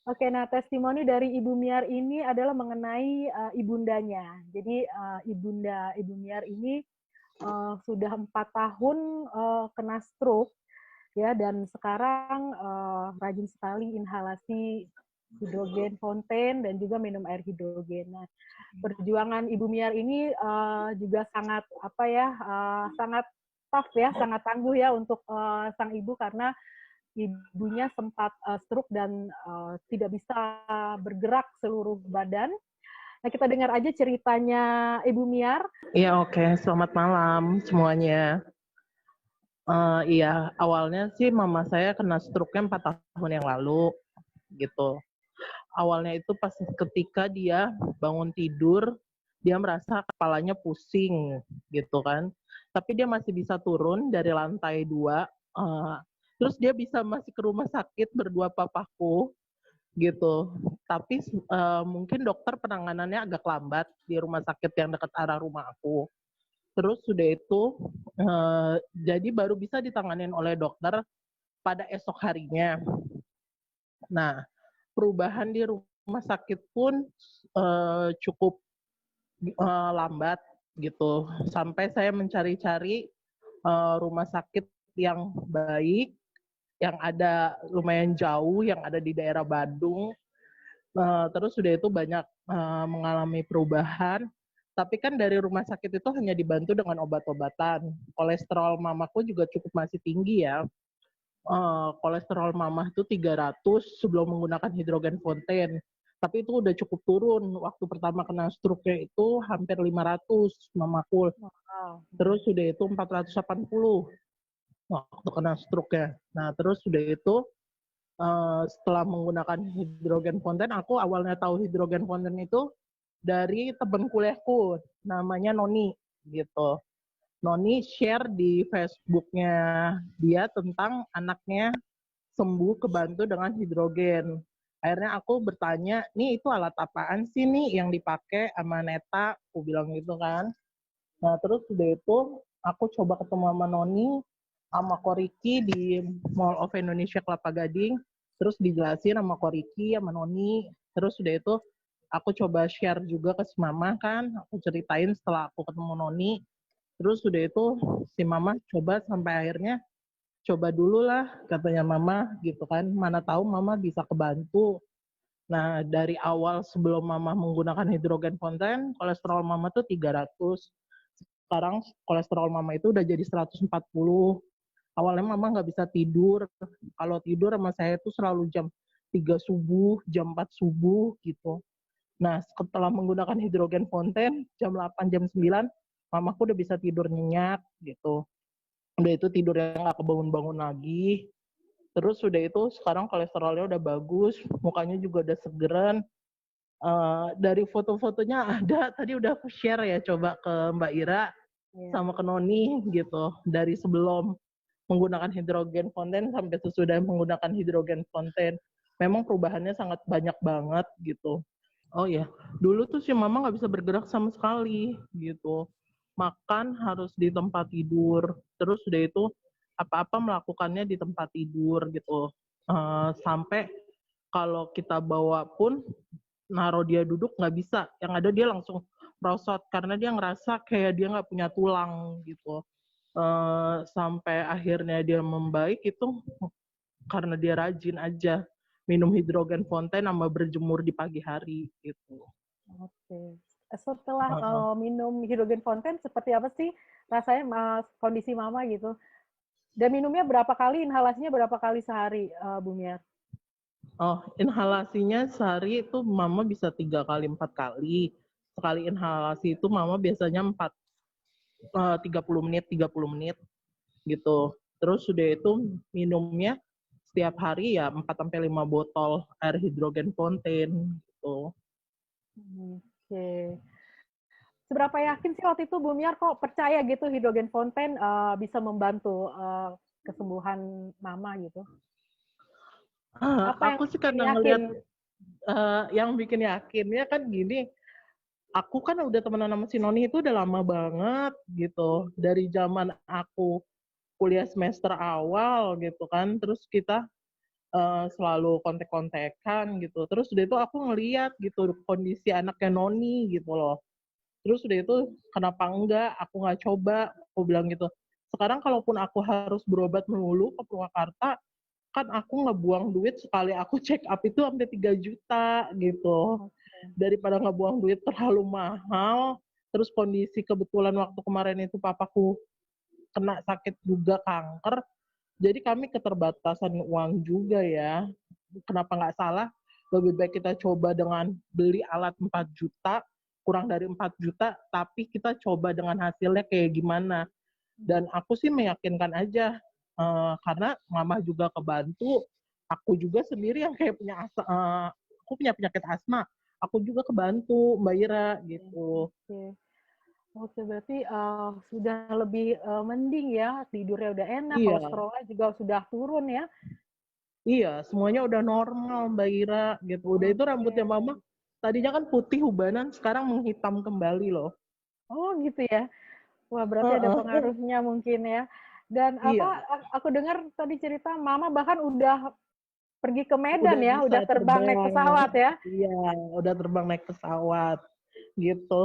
Oke, nah testimoni dari Ibu Miar ini adalah mengenai ibundanya. Jadi Ibu Miar ini sudah 4 tahun kena stroke ya, dan sekarang rajin sekali inhalasi hidrogen fonten dan juga minum air hidrogen. Nah, perjuangan Ibu Miar ini juga sangat sangat tough ya, sangat tangguh ya untuk sang ibu karena ibunya sempat stroke dan tidak bisa bergerak seluruh badan. Nah, kita dengar aja ceritanya Ibu Miar. Iya, oke. Selamat malam semuanya. Iya, awalnya sih mama saya kena stroke-nya 4 tahun yang lalu, gitu. Awalnya itu pas ketika dia bangun tidur, dia merasa kepalanya pusing, gitu kan. Tapi dia masih bisa turun dari lantai 2, terus dia bisa masih ke rumah sakit berdua papaku, gitu. Tapi mungkin dokter penanganannya agak lambat di rumah sakit yang dekat arah rumah aku. Terus sudah itu jadi baru bisa ditanganin oleh dokter pada esok harinya. Nah, perubahan di rumah sakit pun cukup lambat gitu. Sampai saya mencari-cari rumah sakit yang baik, yang ada lumayan jauh, yang ada di daerah Bandung. Terus sudah itu banyak mengalami perubahan. Tapi kan dari rumah sakit itu hanya dibantu dengan obat-obatan. Kolesterol mamaku juga cukup masih tinggi ya. Kolesterol mama itu 300 sebelum menggunakan hidrogen fonten. Tapi itu udah cukup turun. Waktu pertama kena stroke-nya itu hampir 500 mamaku. Wow. Terus sudah itu 480 waktu kena stroke-nya. Nah, terus sudah itu setelah menggunakan hidrogen fonten, aku awalnya tahu hidrogen fonten itu dari temen kuliahku, namanya Noni, gitu. Noni share di Facebooknya dia tentang anaknya sembuh kebantu dengan hidrogen. Akhirnya aku bertanya, nih itu alat apaan sih nih yang dipakai sama Neta? Aku bilang gitu kan. Nah terus udah itu aku coba ketemu sama Noni, sama Koriki di Mall of Indonesia Kelapa Gading. Terus dijelasin sama Koriki, sama Noni. Terus udah itu aku coba share juga ke si Mama kan. Aku ceritain setelah aku ketemu Noni. Terus udah itu si Mama coba sampai akhirnya coba dulu lah katanya Mama gitu kan. Mana tahu Mama bisa kebantu. Nah dari awal sebelum Mama menggunakan hidrogen fonten, kolesterol Mama tuh 300. Sekarang kolesterol Mama itu udah jadi 140. Awalnya Mama nggak bisa tidur. Kalau tidur sama saya itu selalu jam 3 subuh, jam 4 subuh gitu. Nah setelah menggunakan hidrogen fonten, jam 8, jam 9, Mamaku udah bisa tidur nyenyak gitu. Udah itu tidurnya nggak kebangun-bangun lagi. Terus udah itu sekarang kolesterolnya udah bagus, mukanya juga udah segeran. Dari foto-fotonya ada, tadi udah aku share ya coba ke Mbak Ira sama ke Noni gitu. Dari sebelum menggunakan hidrogen fonten sampai sesudah menggunakan hidrogen fonten. Memang perubahannya sangat banyak banget gitu. Oh ya, dulu tuh si Mama nggak bisa bergerak sama sekali gitu. Makan harus di tempat tidur. Terus udah itu apa-apa melakukannya di tempat tidur gitu. Sampai kalau kita bawa pun naruh dia duduk nggak bisa. Yang ada dia langsung merosot karena dia ngerasa kayak dia nggak punya tulang gitu. Sampai akhirnya dia membaik itu karena dia rajin aja minum hidrogen fonten sama berjemur di pagi hari gitu. Oke. Setelah minum hidrogen fonten, seperti apa sih rasanya kondisi Mama gitu? Dan minumnya berapa kali, inhalasinya berapa kali sehari, Bu Miar? Oh, inhalasinya sehari itu Mama bisa 3 kali 4 kali. Sekali inhalasi itu Mama biasanya 30 menit 30 menit gitu. Terus sudah itu minumnya setiap hari ya 4 sampai 5 botol air hidrogen fonten gitu. Oke. Seberapa yakin sih waktu itu Bu Miar kok percaya gitu hidrogen fonten bisa membantu kesembuhan Mama gitu? Apa yang Aku sih bikin karena yakin? ngelihat yang bikin yakinnya kan gini, aku kan udah temenan sama si Noni itu udah lama banget gitu. Dari zaman aku kuliah semester awal gitu kan. Terus kita selalu kontek-kontekan gitu. Terus udah itu aku ngeliat gitu kondisi anaknya Noni gitu loh. Terus udah itu kenapa enggak aku nggak coba, aku bilang gitu. Sekarang kalaupun aku harus berobat melulu ke Purwakarta, kan aku ngebuang duit sekali aku check up itu sampai 3 juta gitu. Oke. Daripada ngebuang duit terlalu mahal, terus kondisi kebetulan waktu kemarin itu papaku kena sakit juga kanker, jadi kami keterbatasan uang juga ya. Kenapa nggak salah, lebih baik kita coba dengan beli alat 4 juta, kurang dari 4 juta, tapi kita coba dengan hasilnya kayak gimana. Dan aku sih meyakinkan aja, karena mama juga kebantu, aku juga sendiri yang kayak aku punya penyakit asma, aku juga kebantu Mbak Ira gitu. Oke. Oke, berarti sudah lebih mending ya, tidurnya udah enak, Iya, kolesterolnya juga sudah turun ya. iya, semuanya udah normal Mbak Ira gitu. Udah itu Oke. rambutnya mama tadinya kan putih ubanan, sekarang menghitam kembali loh. Oh gitu ya. Wah, berarti ada Heeh. pengaruhnya mungkin ya. Dan apa, Iya, aku dengar tadi cerita Mama bahkan udah pergi ke Medan udah ya, bisa udah terbang naik terbang. pesawat ya. Iya, udah terbang naik pesawat gitu.